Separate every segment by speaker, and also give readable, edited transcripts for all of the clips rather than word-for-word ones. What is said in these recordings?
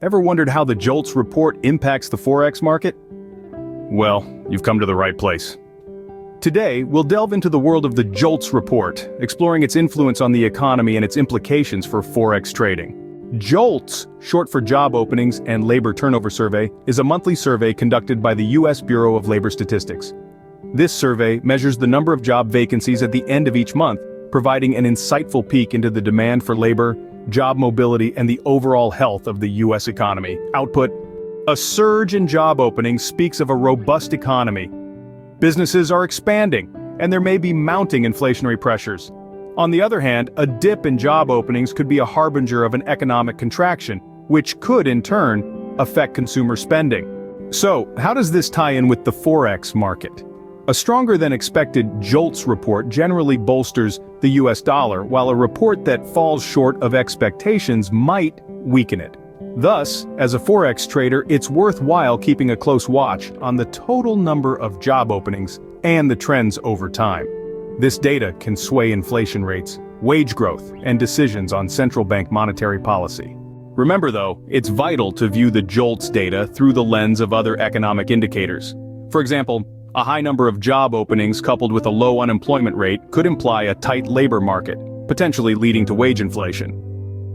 Speaker 1: Ever wondered how the JOLTS report impacts the Forex market? Well, you've come to the right place. Today, we'll delve into the world of the JOLTS report, exploring its influence on the economy and its implications for Forex trading. JOLTS, short for Job Openings and Labor Turnover Survey, is a monthly survey conducted by the U.S. Bureau of Labor Statistics. This survey measures the number of job vacancies at the end of each month, providing an insightful peek into the demand for labor, job mobility, and the overall health of the U.S. economy. Output: a surge in job openings speaks of a robust economy. Businesses are expanding, and there may be mounting inflationary pressures. On the other hand, a dip in job openings could be a harbinger of an economic contraction, which could, in turn, affect consumer spending. So, how does this tie in with the Forex market? A stronger-than-expected JOLTS report generally bolsters the US dollar, while a report that falls short of expectations might weaken it. Thus, as a Forex trader, it's worthwhile keeping a close watch on the total number of job openings and the trends over time. This data can sway inflation rates, wage growth, and decisions on central bank monetary policy. Remember though, it's vital to view the JOLTS data through the lens of other economic indicators. For example, a high number of job openings coupled with a low unemployment rate could imply a tight labor market, potentially leading to wage inflation.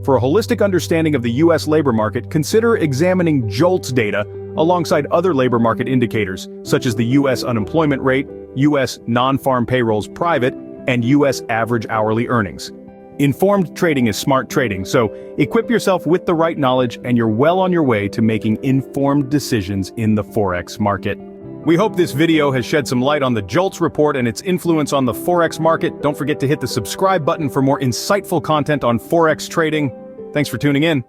Speaker 1: For a holistic understanding of the U.S. labor market, consider examining JOLTS data alongside other labor market indicators, such as the U.S. unemployment rate, U.S. non-farm payrolls private, and U.S. average hourly earnings. Informed trading is smart trading, so equip yourself with the right knowledge and you're well on your way to making informed decisions in the Forex market. We hope this video has shed some light on the JOLTS report and its influence on the Forex market. Don't forget to hit the subscribe button for more insightful content on Forex trading. Thanks for tuning in.